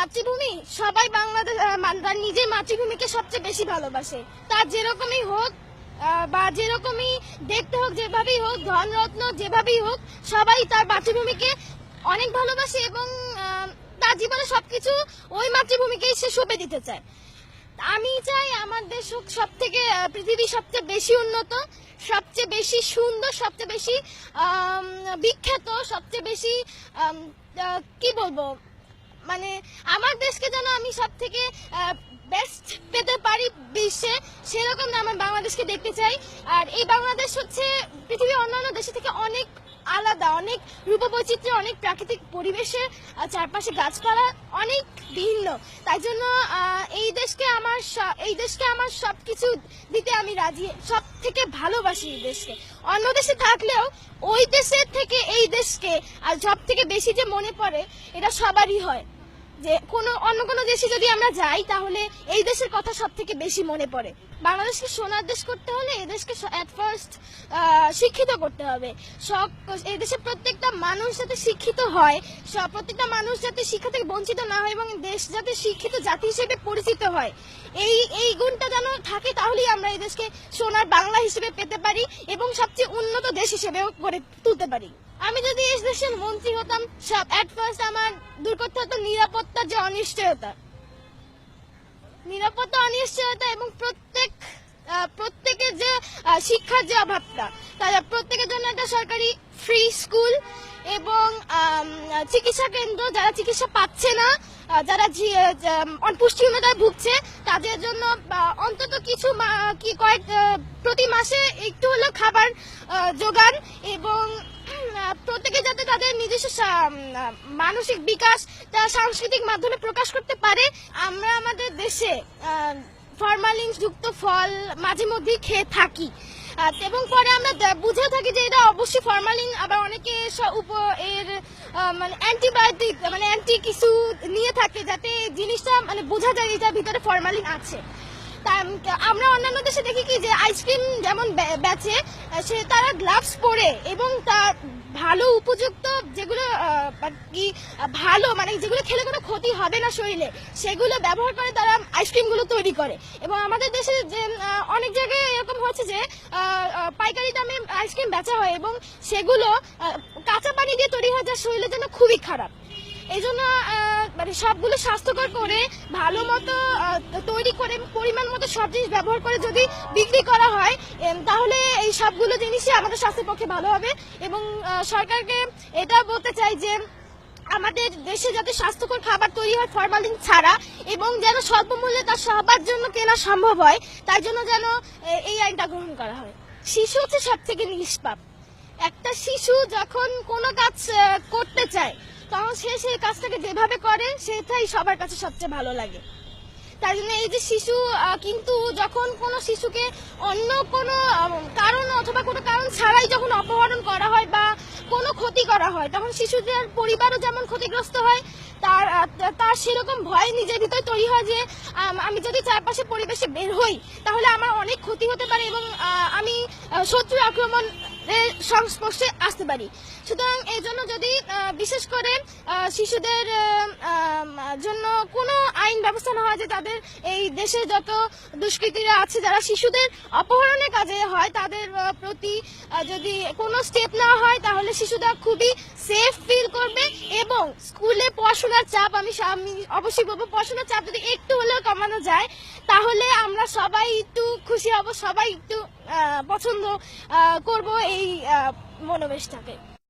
মাতৃভূমি, সবাই বাংলাদেশ তার নিজের মাতৃভূমিকে সবচেয়ে বেশি ভালোবাসে। তার যেরকমই হোক বা যেরকমই দেখতে হোক, যেভাবেই হোক, ধনরত্ন যেভাবেই হোক, সবাই তার মাতৃভূমিকে অনেক ভালোবাসে এবং তার জীবনে সবকিছু ওই মাতৃভূমিকেই সে সঁপে দিতে চায়। আমি চাই আমার দেশ হোক সব থেকে পৃথিবীর সবচেয়ে বেশি উন্নত, সবচেয়ে বেশি সুন্দর, সবচেয়ে বেশি বিখ্যাত, সবচেয়ে বেশি কি বলবো, মানে আমার দেশকে যেন আমি সব থেকে বেস্ট পেতে পারি বিশ্বে, সেরকম আমার বাংলাদেশকে দেখতে চাই। আর এই বাংলাদেশ হচ্ছে পৃথিবীর অন্যান্য দেশের থেকে অনেক আলাদা, অনেক রূপবৈচিত্র্য, অনেক প্রাকৃতিক পরিবেশের চারপাশে গাছপালা অনেক ভিন্ন। তাই জন্য এই দেশকে আমার সবকিছু দিতে আমি রাজি, সব থেকে ভালোবাসি এই দেশকে। অন্য দেশে থাকলেও ওই দেশের থেকে এই দেশকে আর সব থেকে বেশি যে মনে পড়ে, এটা সবারই হয় যে অন্য কোনো দেশে যদি আমরা যাই তাহলে এই দেশের কথা সব থেকে বেশি মনে পড়ে। বাংলাদেশকে সোনার দেশ করতে হলে এই দেশকে এট ফার্স্ট শিক্ষিত করতে হবে। এই দেশের প্রত্যেকটা মানুষ যাতে শিক্ষিত হয়, প্রত্যেকটা মানুষ যাতে শিক্ষা থেকে বঞ্চিত না হয় এবং দেশ যাতে শিক্ষিত জাতি হিসেবে পরিচিত হয়, এই গুণটা যেন থাকে, তাহলেই আমরা এই দেশকে সোনার বাংলা হিসেবে পেতে পারি এবং সবচেয়ে উন্নত দেশ হিসেবেও গড়ে তুলতে পারি। আমি যদি এই দেশের মন্ত্রী হতাম, এট ফার্স্ট আমার দূর করতে হতো নিরাপত্তার যে অনিশ্চয়তা এবং প্রত্যেকের যে শিক্ষার যে অভাবটা, তারা প্রত্যেকের জন্য একটা সরকারি ফ্রি স্কুল এবং চিকিৎসা কেন্দ্র, যারা চিকিৎসা পাচ্ছে না, যারা পুষ্টিহীনতায় ভুগছে, তাদের জন্য অন্তত কিছু প্রতি মাসে একটু হলেও খাবার যোগান এবং প্রত্যেকে যাতে তাদের নিজস্ব মানসিক বিকাশ তারা সাংস্কৃতিক মাধ্যমে প্রকাশ করতে পারে। আমরা আমাদের দেশে ফরমালিন যুক্ত ফল মাঝে মধ্যেই খেয়ে থাকি এবং পরে আমরা বুঝে থাকি যে এটা অবশ্যই ফরমালিন, আবার অনেকে এর মানে অ্যান্টিবায়োটিক মানে অ্যান্টি কিছু নিয়ে থাকে যাতে জিনিসটা মানে বোঝা যায় এটার ভিতরে ফরমালিন আছে। আমরা অন্যান্য দেশে দেখি কি যে আইসক্রিম যেমন বেচে, তারা গ্লাভস পরে এবং তার ভালো উপযুক্ত যেগুলো কি ভালো মানে যেগুলো খেলে কোনো ক্ষতি হবে না শরীরে, সেগুলো ব্যবহার করে তারা আইসক্রিমগুলো তৈরি করে। এবং আমাদের দেশে যে অনেক জায়গায় এরকম হচ্ছে যে পাইকারি দামে আইসক্রিম বেচা হয় এবং সেগুলো কাঁচা পানি দিয়ে তৈরি হয়, যা শরীরের জন্য খুবই খারাপ। এই জন্য মানে সবগুলো স্বাস্থ্যকর করে ভালো মতো তৈরি করে পরিমাণ মতো সব জিনিস ব্যবহার করে যদি বিক্রি করা হয়, তাহলে এই সবগুলো জিনিসই আমাদের স্বাস্থ্যের পক্ষে ভালো হবে। এবং সরকারকে এটা বলতে চাই যে আমাদের দেশে যাতে স্বাস্থ্যকর খাবার তৈরি হয় ফরমালিন ছাড়া এবং যেন স্বল্প মূল্যে তা সবার জন্য কেনা সম্ভব হয়, তার জন্য যেন এই আইনটা গ্রহণ করা হয়। শিশু হচ্ছে সব থেকে নিষ্পাপ। একটা শিশু যখন কোনো কাজ করতে চায় তখন সে সেই কাজটাকে যেভাবে করে সেটাই সবার কাছে সবচেয়ে ভালো লাগে। তাই জন্য এই যে শিশু, কিন্তু যখন কোনো শিশুকে অন্য কোনো কারণ অথবা কোনো কারণ ছাড়াই যখন অপহরণ করা হয় বা কোনো ক্ষতি করা হয়, তখন শিশুদের পরিবারও যেমন ক্ষতিগ্রস্ত হয়, তার সেরকম ভয় নিজের ভিতরে তৈরি হয় যে আমি যদি চারপাশে পরিবেশে বের হই তাহলে আমার অনেক ক্ষতি হতে পারে এবং আমি শত্রুর আক্রমণের সংস্পর্শে আসতে পারি। সুতরাং এই জন্য যদি বিশেষ করে শিশুদের জন্য কোনো আইন ব্যবস্থা না হয়, যে তাদের এই দেশে যত দুষ্কৃতীরা আছে যারা শিশুদের অপহরণের কাজে হয়, তাদের প্রতি যদি কোনো স্টেপ নেওয়া হয় তাহলে শিশুরা খুবই সেফ ফিল করবে। এবং স্কুলে পড়াশোনার চাপ, আমি অবশ্যই বলবো, পড়াশোনার চাপ যদি একটু হলেও কমানো যায় তাহলে আমরা সবাই একটু খুশি হব, সবাই একটু পছন্দ করব এই মনোবেশটাকে।